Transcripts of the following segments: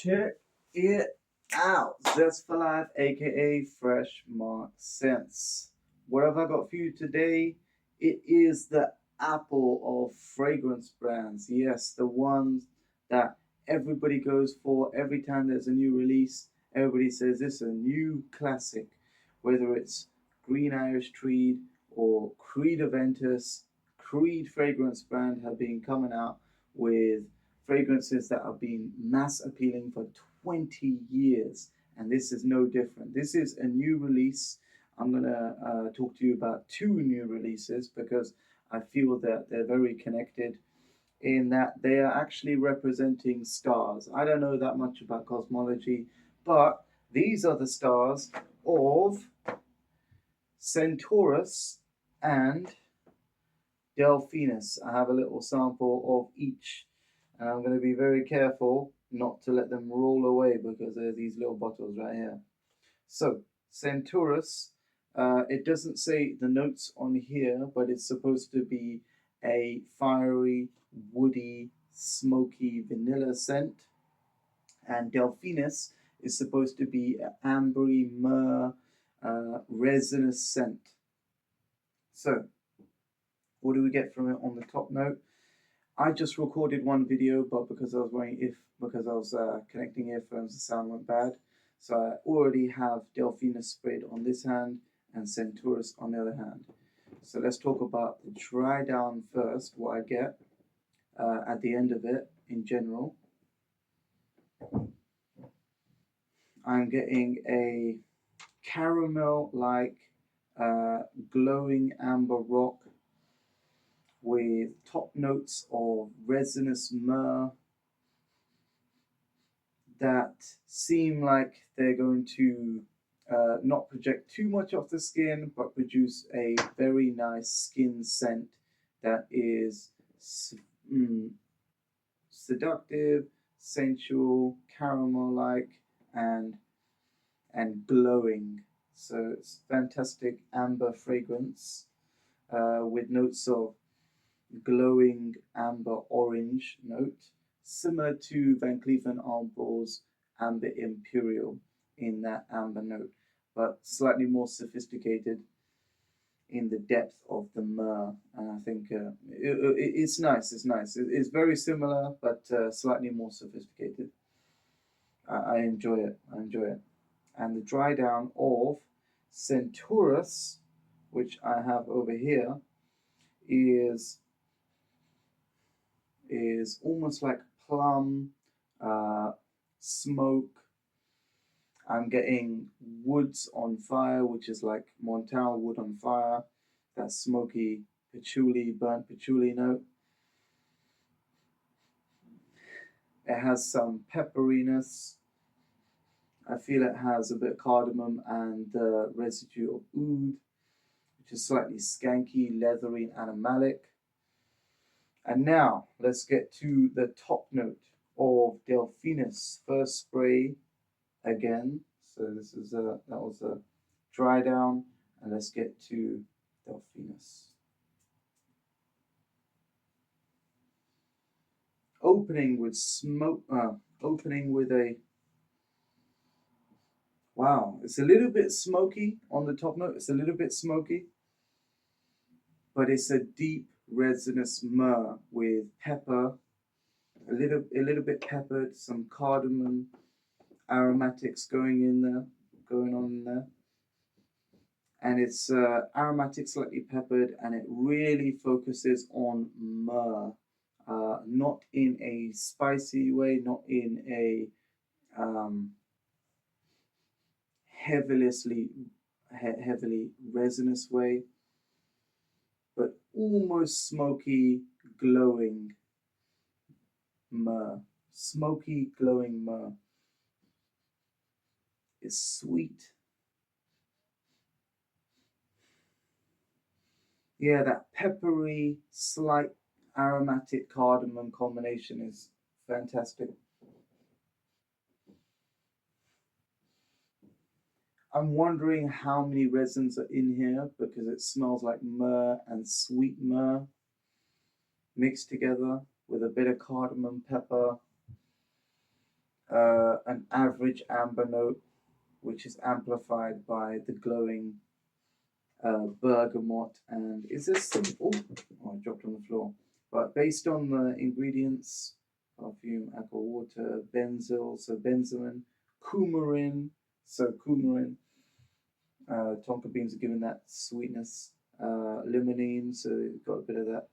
Check it out. Zest for Life, aka Fresh Mark Scents. What have I got for you today? It is the apple of fragrance brands. Yes, the ones that everybody goes for every time there's a new release. Everybody says this is a new classic, whether it's Green Irish Tweed or Creed Aventus. Creed fragrance brand have been coming out with fragrances that have been mass appealing for 20 years, and this is no different. This is a new release. I'm going to talk to you about two new releases because I feel that they're very connected in that they are actually representing stars. I don't know that much about cosmology, but these are the stars of Centaurus and Delphinus. I have a little sample of each. And I'm going to be very careful not to let them roll away because there are these little bottles right here. So, Centaurus, it doesn't say the notes on here, but it's supposed to be a fiery, woody, smoky vanilla scent. And Delphinus is supposed to be an ambery, myrrh, resinous scent. So, what do we get from it on the top note? I just recorded one video, but because I was connecting earphones, the sound went bad. So I already have Delphinus sprayed on this hand and Centaurus on the other hand. So let's talk about the dry down first, what I get at the end of it in general. I'm getting a caramel-like glowing amber rock with top notes of resinous myrrh that seem like they're going to not project too much off the skin, but produce a very nice skin scent that is seductive, sensual, caramel-like, and glowing. So it's fantastic amber fragrance with notes of glowing amber orange note, similar to Van Cleef & Arpels Amber Imperial in that amber note, but slightly more sophisticated in the depth of the myrrh. And I think it's nice. It's nice. It's very similar, but slightly more sophisticated. I enjoy it. I enjoy it. And the dry down of Centaurus, which I have over here, is almost like plum, smoke. I'm getting woods on fire, which is like Montal wood on fire. That smoky patchouli, burnt patchouli note. It has some pepperiness. I feel it has a bit of cardamom and the residue of oud, which is slightly skanky, leathery, and animalic. And now let's get to the top note of Delphinus. First spray again. So this is that was a dry down, and let's get to Delphinus. Opening with smoke. Opening with a wow. It's a little bit smoky on the top note. It's a little bit smoky, but it's a deep resinous myrrh with pepper, a little bit peppered, some cardamom aromatics going on in there, and it's aromatic, slightly peppered, and it really focuses on myrrh, not in a spicy way, not in a heavily resinous way, but almost smoky, glowing myrrh. Smoky, glowing myrrh. It's sweet. Yeah, that peppery, slight aromatic cardamom combination is fantastic. I'm wondering how many resins are in here because it smells like myrrh and sweet myrrh mixed together with a bit of cardamom pepper. an average amber note, which is amplified by the glowing bergamot. And is this simple? Oh, I dropped on the floor. But based on the ingredients, perfume, aqua water, benzyl, so benzoin, coumarin, so coumarin, tonka beans are given that sweetness, limonene, so you've got a bit of that,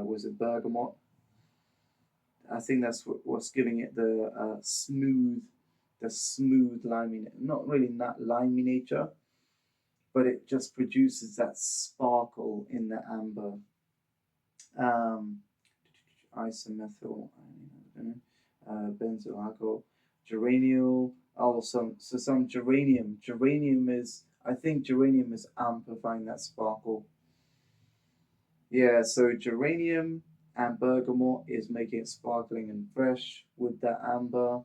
was it bergamot? I think that's what's giving it the smooth limey, not really that limey nature, but it just produces that sparkle in the amber. Isomethyl, benzyl alcohol, geraniol. Oh, some geranium. Geranium is, I think geranium is amplifying that sparkle. Yeah, so geranium and bergamot is making it sparkling and fresh with that amber.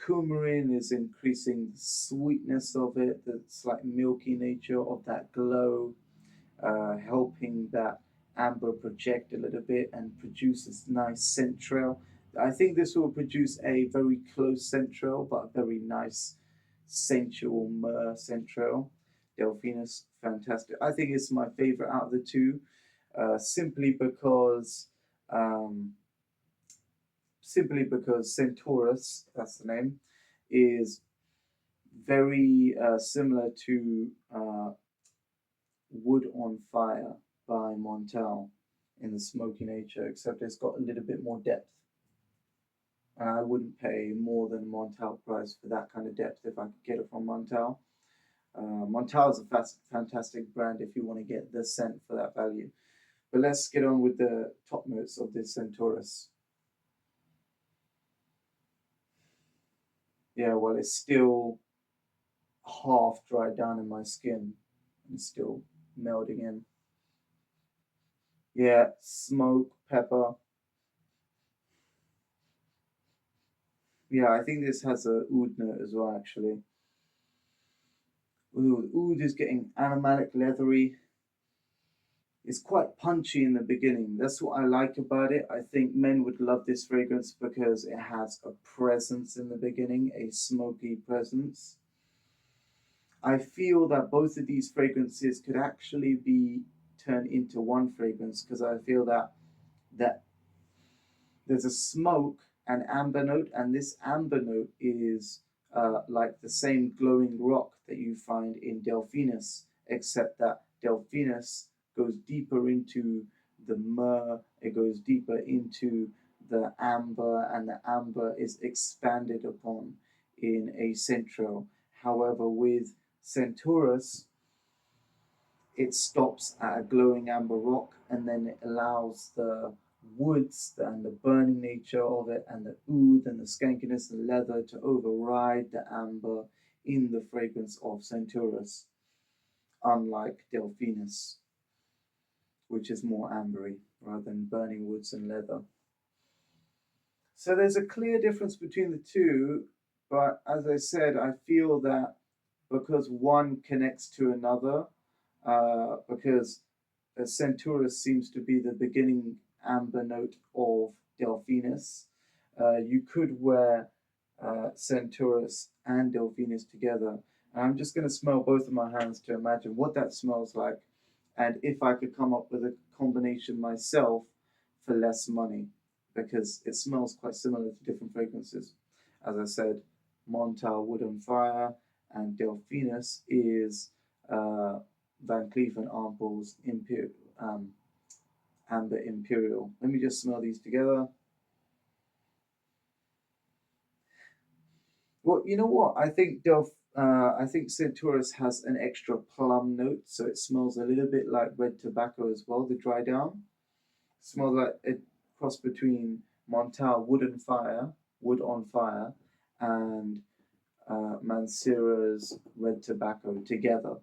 Coumarin is increasing the sweetness of it, the slight milky nature of that glow, helping that amber project a little bit and produce this nice scent trail. I think this will produce a very close scent trail, but a very nice sensual myrrh scent trail. Delphinus, fantastic. I think it's my favorite out of the two, simply because Centaurus, that's the name, is very similar to Wood on Fire by Montel in the smoky nature, except it's got a little bit more depth. And I wouldn't pay more than Montel price for that kind of depth if I could get it from Montel. Montel is a fantastic brand if you want to get the scent for that value. But let's get on with the top notes of this Centaurus. Yeah, well, it's still half dried down in my skin and still melding in. Yeah, smoke, pepper. Yeah, I think this has a oud note as well, actually. Ooh, oud is getting animalic, leathery. It's quite punchy in the beginning. That's what I like about it. I think men would love this fragrance because it has a presence in the beginning, a smoky presence. I feel that both of these fragrances could actually be turned into one fragrance because I feel that there's a smoke and amber note, and this amber note is like the same glowing rock that you find in Delphinus, except that Delphinus goes deeper into the myrrh, it goes deeper into the amber, and the amber is expanded upon in a central. However, with Centaurus, it stops at a glowing amber rock, and then it allows the woods and the burning nature of it and the oud and the skankiness and leather to override the amber in the fragrance of Centaurus, unlike Delphinus, which is more ambery rather than burning woods and leather. So there's a clear difference between the two, but as I said, I feel that because one connects to another, because Centaurus seems to be the beginning amber note of Delphinus. You could wear Centaurus and Delphinus together. And I'm just going to smell both of my hands to imagine what that smells like, and if I could come up with a combination myself for less money, because it smells quite similar to different fragrances. As I said, Montal Wood on Fire, and Delphinus is Van Cleef and Arpels Amber Imperial. Let me just smell these together. Well, you know what? I think Centaurus has an extra plum note, so it smells a little bit like red tobacco as well. The dry down smells like a cross between Montal Wood on Fire, and Mancera's red tobacco together.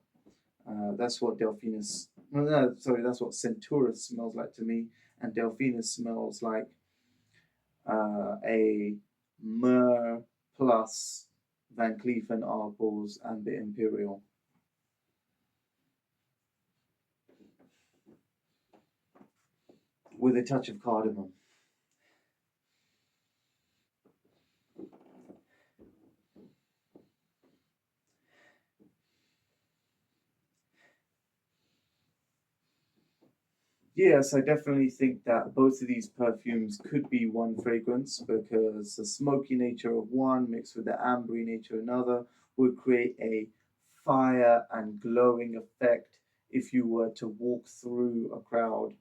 That's what Delphinus. No, sorry, that's what Centaurus smells like to me, and Delphinus smells like a myrrh plus Van Cleef and Arpels Amber Imperial. With a touch of cardamom. Yes, I definitely think that both of these perfumes could be one fragrance because the smoky nature of one mixed with the ambery nature of another would create a fire and glowing effect if you were to walk through a crowd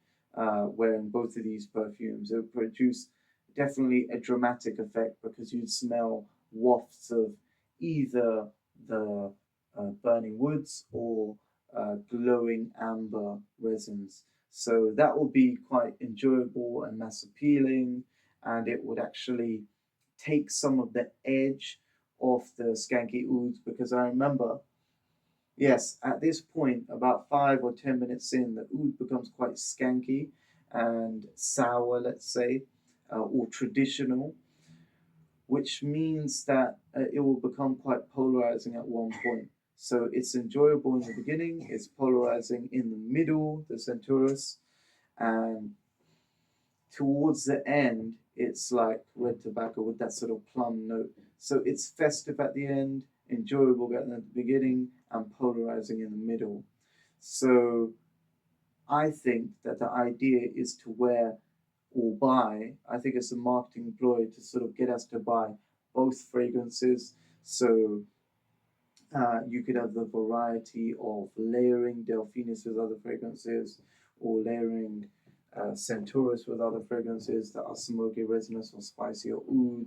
wearing both of these perfumes. It would produce definitely a dramatic effect because you'd smell wafts of either the burning woods or glowing amber resins. So that will be quite enjoyable and mass appealing, and it would actually take some of the edge off the skanky ouds because I remember, yes, at this point, about 5 or 10 minutes in, the oud becomes quite skanky and sour, let's say, or traditional, which means that it will become quite polarizing at one point. So it's enjoyable in the beginning, it's polarizing in the middle, the Centaurus, and towards the end, it's like red tobacco with that sort of plum note. So it's festive at the end, enjoyable at the beginning, and polarizing in the middle. So I think that the idea is to wear or buy. I think it's a marketing ploy to sort of get us to buy both fragrances. So you could have the variety of layering Delphinus with other fragrances or layering Centaurus with other fragrances that are smoky, resinous, or spicy or oud.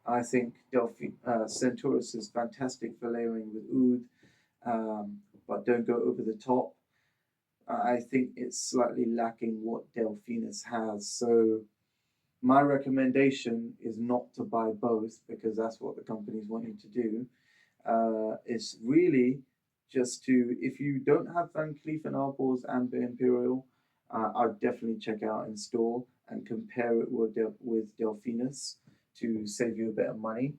I think Centaurus is fantastic for layering with oud, but don't go over the top. I think it's slightly lacking what Delphinus has. So my recommendation is not to buy both because that's what the companies want you to do. It's really just to, if you don't have Van Cleef and Arpels and the Imperial, I'd definitely check out in store and compare it with Delphinus to save you a bit of money.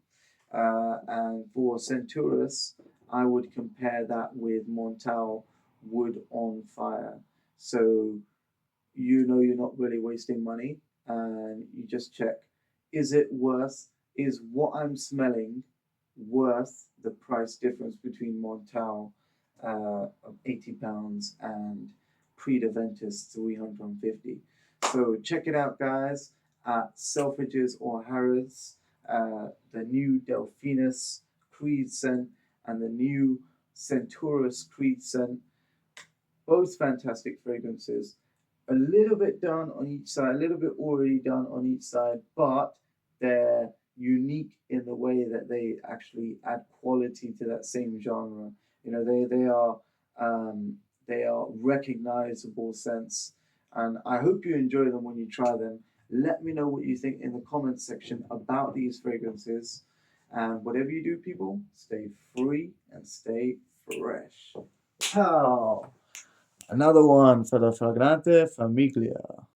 And for Centaurus, I would compare that with Montal Wood on Fire. So you know you're not really wasting money and you just check, is it worth, is what I'm smelling worth the price difference between Montal of £80 and Prix Ventus 350. So check it out, guys, at Selfridges or Harrods. The new Delphinus Creed scent and the new Centaurus Creed scent, both fantastic fragrances, a little bit done on each side, a little bit already done on each side, but they're unique in the way that they actually add quality to that same genre. You know, they are recognizable scents, and I hope you enjoy them when you try them. Let me know what you think in the comments section about these fragrances. And whatever you do, people, stay free and stay fresh. Pow! Another one for the Fragrante Famiglia.